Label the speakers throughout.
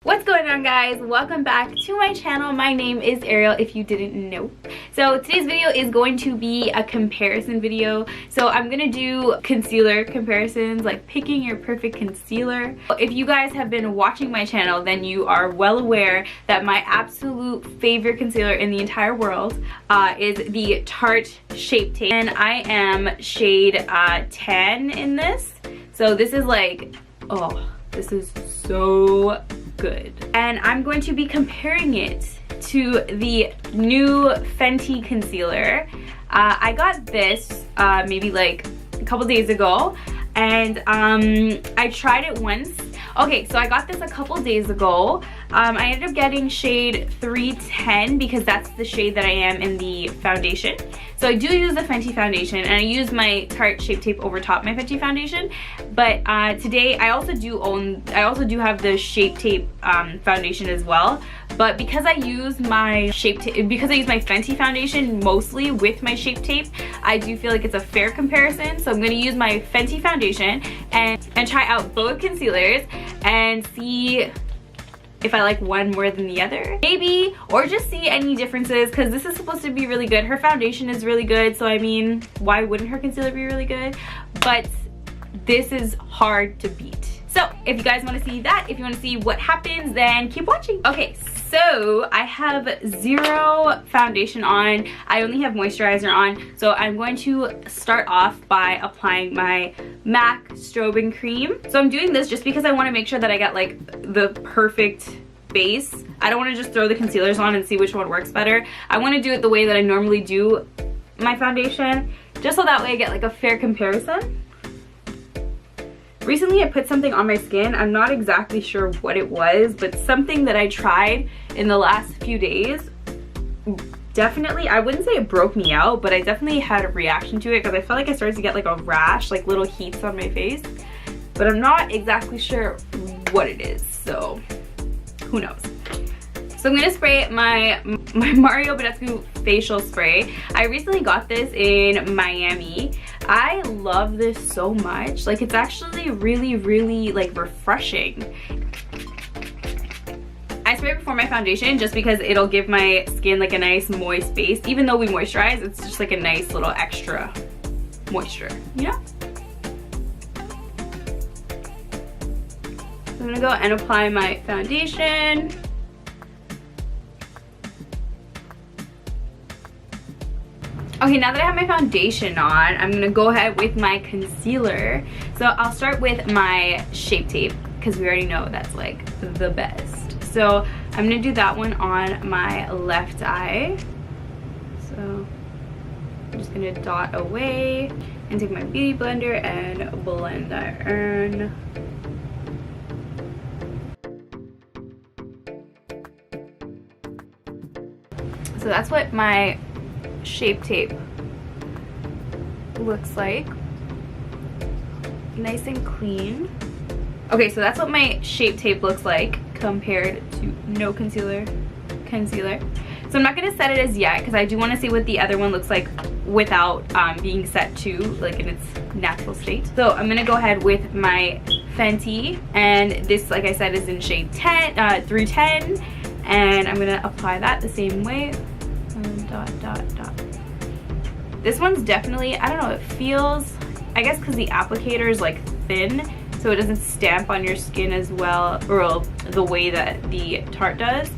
Speaker 1: What's going on, guys? Welcome back to my channel. My name is Ariel, if you didn't know. So today's video is going to be a comparison video. So I'm gonna do concealer comparisons, like picking your perfect concealer. If you guys have been watching my channel, then you are well aware that my absolute favorite concealer in the entire world is the Tarte Shape Tape, and I am shade 10 in this. So this is like, oh, this is so good. And I'm going to be comparing it to the new Fenty concealer. I got this maybe like a couple days ago, and I tried it once. Okay, so I got this a couple days ago. I ended up getting shade 310 because that's the shade that I am in the foundation. So I do use the Fenty foundation, and I use my Tarte Shape Tape over top my Fenty foundation. But today I also do have the Shape Tape foundation as well. But because I use my Fenty foundation mostly with my Shape Tape, I do feel like it's a fair comparison. So I'm going to use my Fenty foundation and try out both concealers and see if I like one more than the other, maybe, or just see any differences, because this is supposed to be really good. Her foundation is really good, so I mean, why wouldn't her concealer be really good? But this is hard to beat. So if you guys want to see that, if you want to see what happens, then keep watching. Okay, so I have zero foundation on. I only have moisturizer on. So I'm going to start off by applying my MAC strobing cream. So I'm doing this just because I want to make sure that I get like the perfect base. I don't want to just throw the concealers on and see which one works better. I want to do it the way that I normally do my foundation, just so that way I get like a fair comparison. Recently I put something on my skin. I'm not exactly sure what it was, but something that I tried in the last few days, definitely, I wouldn't say it broke me out, but I definitely had a reaction to it because I felt like I started to get like a rash, like little heats on my face. But I'm not exactly sure what it is, so who knows. So I'm gonna spray my Mario Badescu facial spray. I recently got this in Miami. I love this so much. Like, it's actually really like refreshing. I spray it before my foundation just because it'll give my skin like a nice moist base. Even though we moisturize, it's just like a nice little extra moisture, you know? So I'm gonna go and apply my foundation. Okay, now that I have my foundation on, I'm gonna go ahead with my concealer. So I'll start with my Shape Tape because we already know that's like the best. So I'm gonna do that one on my left eye. So I'm just gonna dot away and take my beauty blender and blend that in. So that's what my Shape Tape looks like, nice and clean. Okay, so that's what my Shape Tape looks like compared to no concealer. So I'm not gonna set it as yet because I do want to see what the other one looks like without being set to like in its natural state. So I'm gonna go ahead with my Fenty, and this, like I said, is in shade 310, and I'm gonna apply that the same way. Dot. This one's definitely, I don't know, it feels, I guess because the applicator is like thin, so it doesn't stamp on your skin as well, or the way that the Tarte does.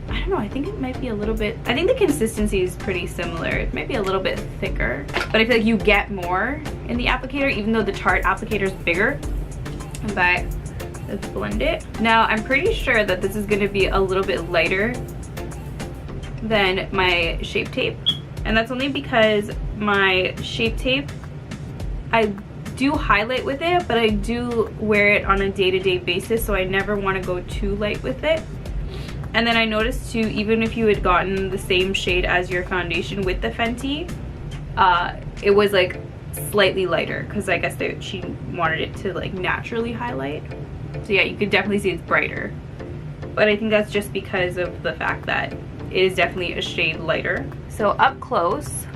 Speaker 1: I don't know, I think it might be a little bit, I think the consistency is pretty similar. It might be a little bit thicker, but I feel like you get more in the applicator, even though the Tarte applicator is bigger. But let's blend it. Now I'm pretty sure that this is going to be a little bit lighter than my Shape Tape, and that's only because my Shape Tape, I do highlight with it, but I do wear it on a day-to-day basis, so I never want to go too light with it. And then I noticed too, even if you had gotten the same shade as your foundation with the Fenty, it was like slightly lighter because I guess she wanted it to like naturally highlight. So yeah, you could definitely see it's brighter, but I think that's just because of the fact that it is definitely a shade lighter. So up close,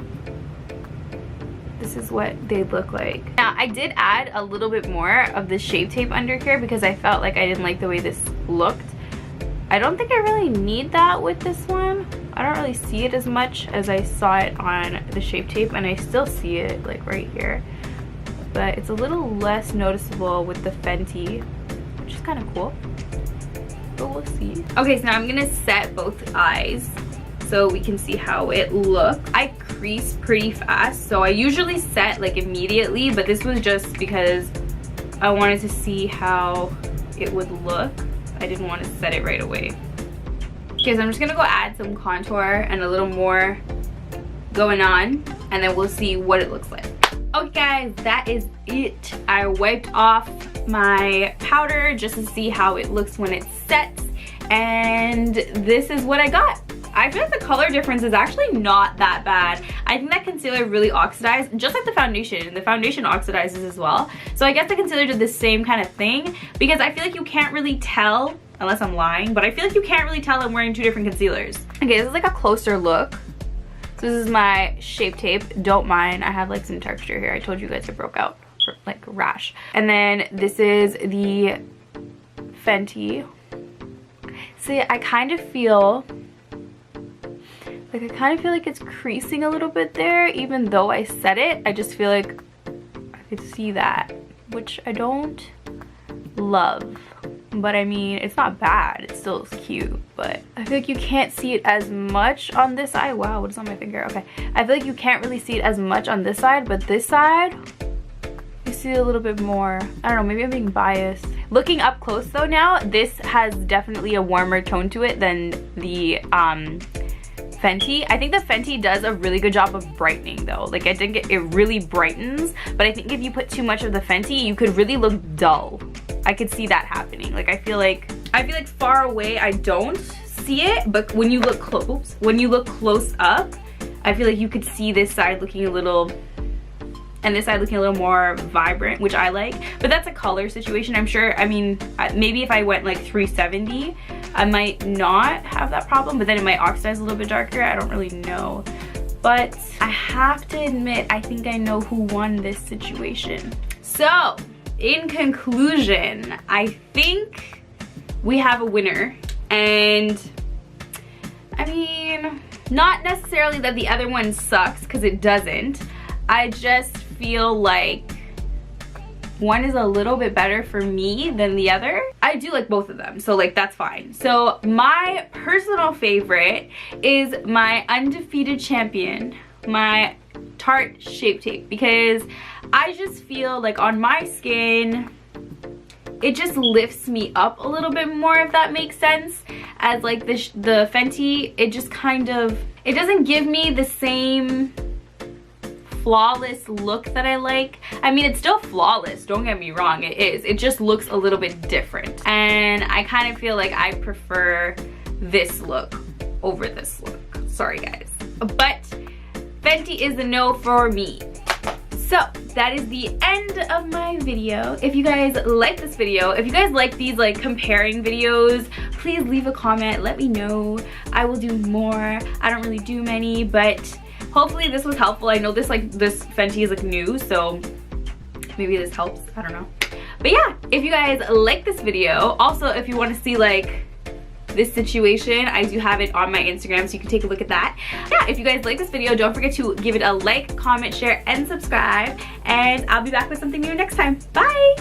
Speaker 1: this is what they look like. Now, I did add a little bit more of the Shape Tape under here because I felt like I didn't like the way this looked. I don't think I really need that with this one. I don't really see it as much as I saw it on the Shape Tape, and I still see it like right here. But it's a little less noticeable with the Fenty, which is kind of cool. But we'll see. Okay, so now I'm gonna set both eyes so we can see how it looks. I crease pretty fast, so I usually set like immediately, but this was just because I wanted to see how it would look. I didn't want to set it right away. Okay, so I'm just gonna go add some contour and a little more going on, and then we'll see what it looks like. Okay guys, that is it. I wiped off my powder just to see how it looks when it sets, and this is what I got. I feel like the color difference is actually not that bad. I think that concealer really oxidized, just like the foundation. The foundation oxidizes as well. So I guess the concealer did the same kind of thing, because I feel like you can't really tell, unless I'm lying, but I feel like you can't really tell I'm wearing two different concealers. Okay, this is like a closer look. So this is my Shape Tape. Don't mind, I have like some texture here. I told you guys it broke out, like rash. And then this is the Fenty. See, I kind of feel like it's creasing a little bit there, even though I set it. I just feel like I could see that, which I don't love. But I mean, it's not bad, it still is cute, but I feel like you can't see it as much on this side. Wow, what is on my finger? Okay, I feel like you can't really see it as much on this side, but this side you see a little bit more. I don't know, maybe I'm being biased. Looking up close though now, this has definitely a warmer tone to it than the Fenty. I think the Fenty does a really good job of brightening though. Like I think it really brightens, but I think if you put too much of the Fenty, you could really look dull. I could see that happening. Like I feel like far away I don't see it, but when you look close up, I feel like you could see this side looking a little, and this side looking a little more vibrant, which I like. But that's a color situation, I'm sure. I mean, maybe if I went like 370, I might not have that problem, but then it might oxidize a little bit darker. I don't really know. But I have to admit, I think I know who won this situation. So, in conclusion, I think we have a winner. And I mean, not necessarily that the other one sucks, because it doesn't. I just feel like one is a little bit better for me than the other. I do like both of them, so like that's fine. So my personal favorite is my undefeated champion, my Tarte Shape Tape, because I just feel like on my skin, it just lifts me up a little bit more, if that makes sense. As like the Fenty, it just kind of, it doesn't give me the same flawless look that I like. I mean, it's still flawless, don't get me wrong, it is. It just looks a little bit different. And I kind of feel like I prefer this look over this look. Sorry guys. But Fenty is a no for me. So that is the end of my video. If you guys like this video, if you guys like these like comparing videos, please leave a comment, let me know. I will do more. I don't really do many, but hopefully this was helpful. I know this Fenty is like new, so maybe this helps, I don't know. But yeah, if you guys like this video, also if you want to see like this situation, I do have it on my Instagram, so you can take a look at that. Yeah, if you guys like this video, don't forget to give it a like, comment, share, and subscribe, and I'll be back with something new next time. Bye!